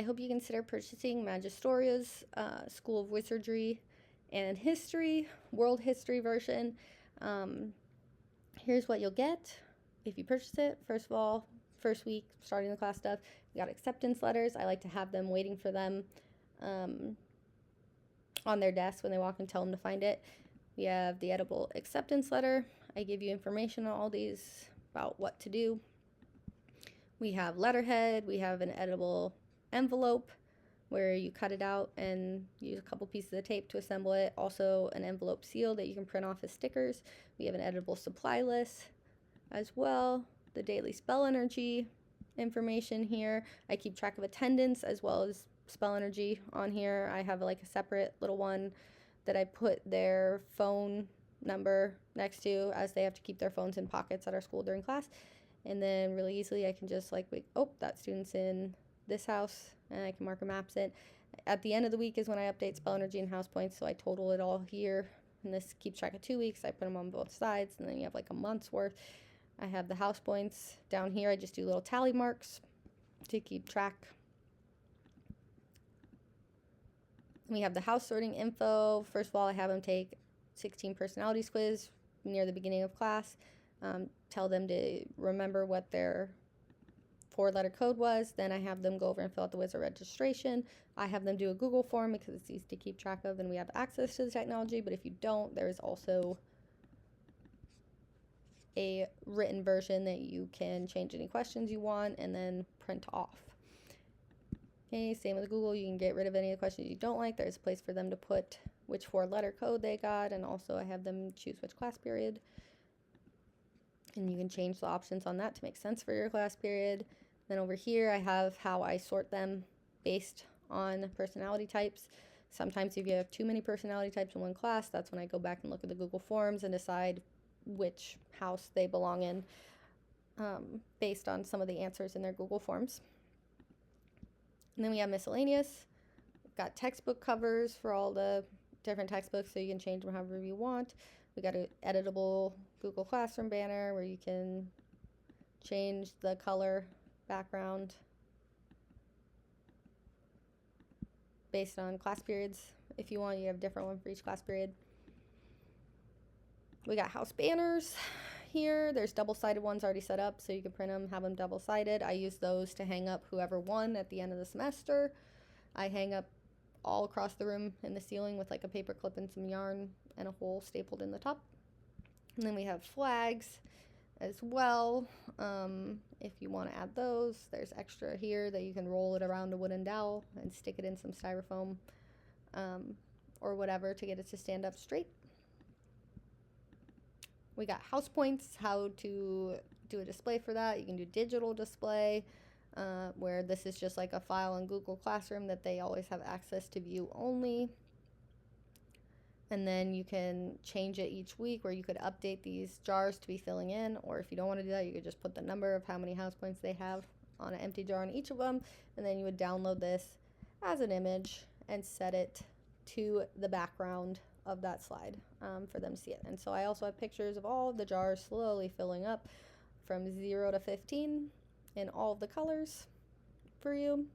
I hope you consider purchasing Magistorias, School of Wizardry and History, World History version. Here's what you'll get if you purchase it. First of all, first week, starting the class stuff, you got acceptance letters. I like to have them waiting for them on their desk when they walk and tell them to find it. We have the edible acceptance letter. I give you information on all these about what to do. We have letterhead. We have an edible envelope where you cut it out and use a couple pieces of tape to assemble it. Also an envelope seal that you can print off as stickers. We have an edible supply list as well. The daily spell energy information here. I keep track of attendance as well as spell energy on here. I have like a separate little one that I put their phone number next to, as they have to keep their phones in pockets at our school during class. And then really easily I can just like, oh, that student's in this house, and I can mark them absent. At the end of the week is when I update spell energy and house points, so I total it all here, and this keeps track of 2 weeks. I put them on both sides, and then you have like a month's worth. I have the house points down here. I just do little tally marks to keep track. We have the house sorting info. First of all, I have them take 16 personalities quiz near the beginning of class. Tell them to remember what their 4-letter code was. Then I have them go over and fill out the wizard registration. I have them do a Google form because it's easy to keep track of and we have access to the technology. But if you don't, there is also a written version that you can change any questions you want and then print off. Okay, same with Google. You can get rid of any of the questions you don't like. There's a place for them to put which 4-letter code they got, and also I have them choose which class period. And you can change the options on that to make sense for your class period. Then over here I have how I sort them based on personality types. Sometimes if you have too many personality types in one class, that's when I go back and look at the Google Forms and decide which house they belong in based on some of the answers in their Google Forms. And then we have miscellaneous. We've got textbook covers for all the different textbooks, so you can change them however you want. We got an editable Google Classroom banner where you can change the color background based on class periods. If you want, you have a different one for each class period. We got house banners here. There's double-sided ones already set up, so you can print them, have them double-sided. I use those to hang up whoever won at the end of the semester. I hang up all across the room in the ceiling with like a paper clip and some yarn and a hole stapled in the top. And then we have flags as well. If you want to add those, there's extra here that you can roll it around a wooden dowel and stick it in some styrofoam or whatever to get it to stand up straight. We got house points, how to do a display for that. You can do digital display, where this is just like a file in Google Classroom that they always have access to view only. And then you can change it each week, where you could update these jars to be filling in, or if you don't want to do that, you could just put the number of how many house points they have on an empty jar on each of them, and then you would download this as an image and set it to the background of that slide for them to see it. And so I also have pictures of all of the jars slowly filling up from 0 to 15 in all of the colors for you.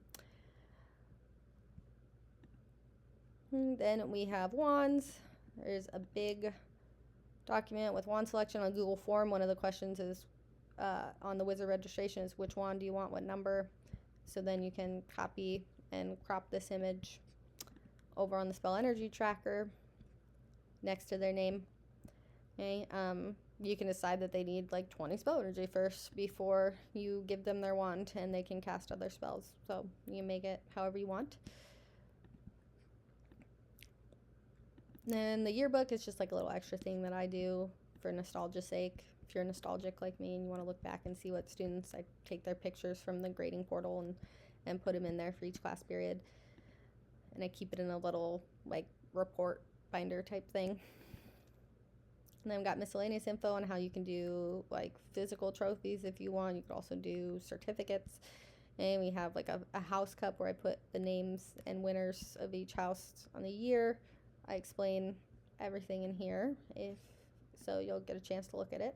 And then we have wands. There's a big document with wand selection on Google Form. One of the questions is on the wizard registration is which wand do you want, what number. So then you can copy and crop this image over on the spell energy tracker next to their name. Okay, you can decide that they need like 20 spell energy first before you give them their wand, and they can cast other spells. So you make it however you want. Then the yearbook is just like a little extra thing that I do for nostalgia's sake. If you're nostalgic like me and you want to look back and see what students, I take their pictures from the grading portal and put them in there for each class period. And I keep it in a little like report binder type thing. And then I've got miscellaneous info on how you can do like physical trophies if you want. You could also do certificates. And we have like a house cup where I put the names and winners of each house on the year. I explain everything in here, so you'll get a chance to look at it.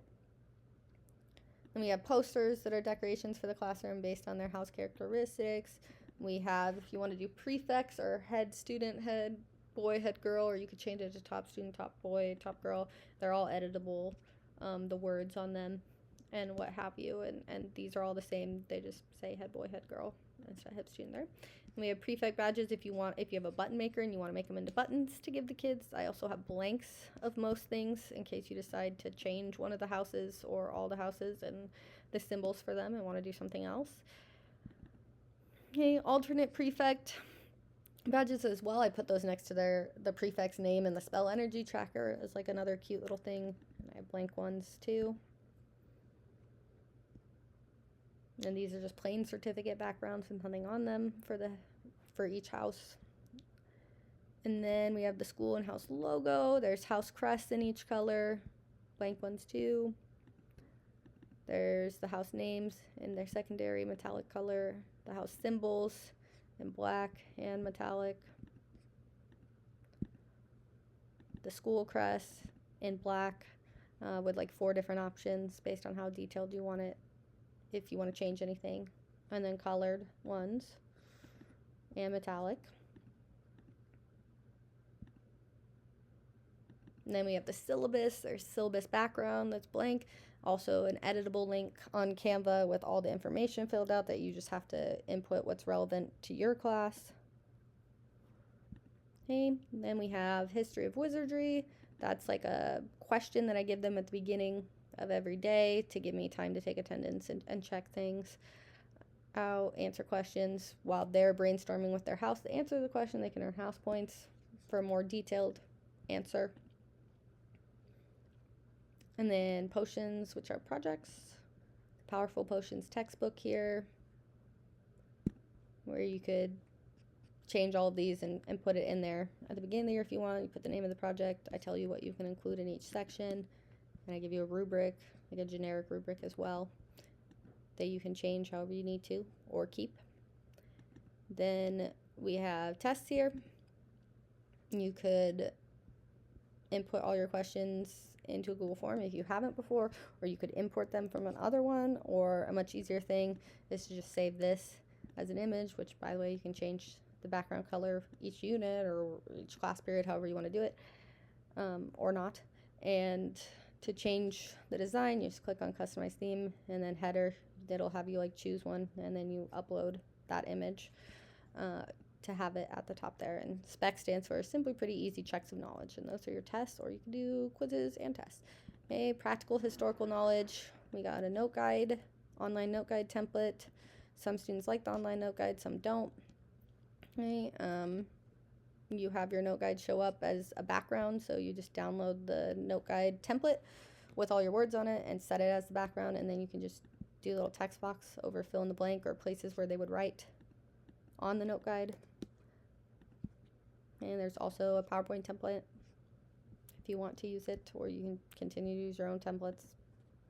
And we have posters that are decorations for the classroom based on their house characteristics. We have, if you want to do prefix or head student, head boy, head girl, or you could change it to top student, top boy, top girl. They're all editable, the words on them and what have you. And these are all the same. They just say head boy, head girl instead of head student there. And we have prefect badges if you have a button maker and you want to make them into buttons to give the kids. I also have blanks of most things in case you decide to change one of the houses or all the houses and the symbols for them and want to do something else. Okay, alternate prefect badges as well. I put those next to the prefect's name, and the spell energy tracker is like another cute little thing. And I have blank ones too. And these are just plain certificate backgrounds and something on them for each house. And then we have the school and house logo. There's house crests in each color, blank ones too. There's the house names in their secondary metallic color, the house symbols in black and metallic, the school crest in black with like 4 different options based on how detailed you want it, if you want to change anything, and then colored ones and metallic. And then we have the syllabus. There's syllabus background that's blank. Also an editable link on Canva with all the information filled out that you just have to input what's relevant to your class. Okay, and then we have history of wizardry. That's like a question that I give them at the beginning of every day to give me time to take attendance and check things out, answer questions while they're brainstorming with their house. They answer the question, they can earn house points for a more detailed answer. And then potions, which are projects. Powerful Potions textbook here, where you could change all of these and put it in there at the beginning of the year if you want. You put the name of the project. I tell you what you can include in each section. And I give you a rubric, like a generic rubric as well, that you can change however you need to or keep. Then we have tests here. You could input all your questions into a Google form if you haven't before, or you could import them from another one, or a much easier thing is to just save this as an image, which by the way you can change the background color of each unit or each class period however you want to do it, or not. And to change the design, you just click on customize theme and then header. It'll have you like choose one and then you upload that image to have it at the top there. And SPEC stands for Simply Pretty Easy Checks of Knowledge, and those are your tests, or you can do quizzes and tests. Okay, practical historical knowledge. We got a note guide, online note guide template. Some students like the online note guide, some don't. Okay, you have your note guide show up as a background, so you just download the note guide template with all your words on it and set it as the background, and then you can just do a little text box over fill in the blank or places where they would write on the note guide. And there's also a PowerPoint template if you want to use it, or you can continue to use your own templates,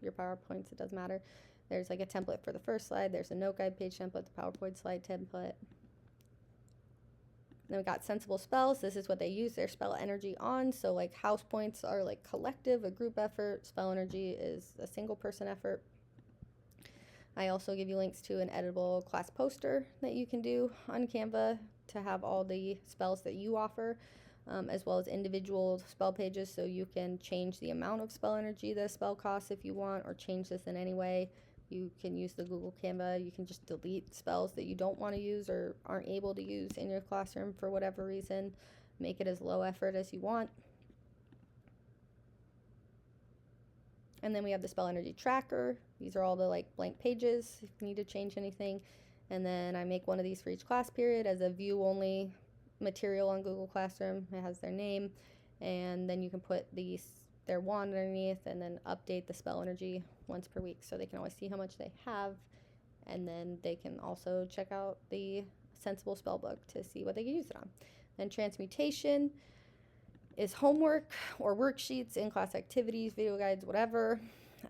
your PowerPoints, it doesn't matter. There's like a template for the first slide. There's a note guide page template, the PowerPoint slide template. Then we got sensible spells. This is what they use their spell energy on. So like house points are like collective, a group effort. Spell energy is a single person effort. I also give you links to an editable class poster that you can do on Canva to have all the spells that you offer, as well as individual spell pages, so you can change the amount of spell energy the spell costs if you want, or change this in any way. You can use the Google Canva. You can just delete spells that you don't want to use or aren't able to use in your classroom for whatever reason. Make it as low effort as you want. And then we have the spell energy tracker. These are all the like blank pages if you need to change anything. And then I make one of these for each class period as a view only material on Google Classroom. It has their name, and then you can put their wand underneath and then update the spell energy once per week, so they can always see how much they have, and then they can also check out the sensible spell book to see what they can use it on. Then transmutation is homework or worksheets, in-class activities, video guides, whatever.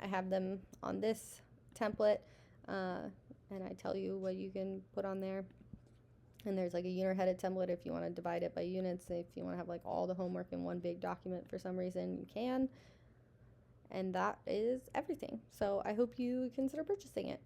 I have them on this template, and I tell you what you can put on there. And there's like a unit-headed template if you want to divide it by units. If you want to have like all the homework in one big document for some reason, you can. And that is everything. So I hope you consider purchasing it.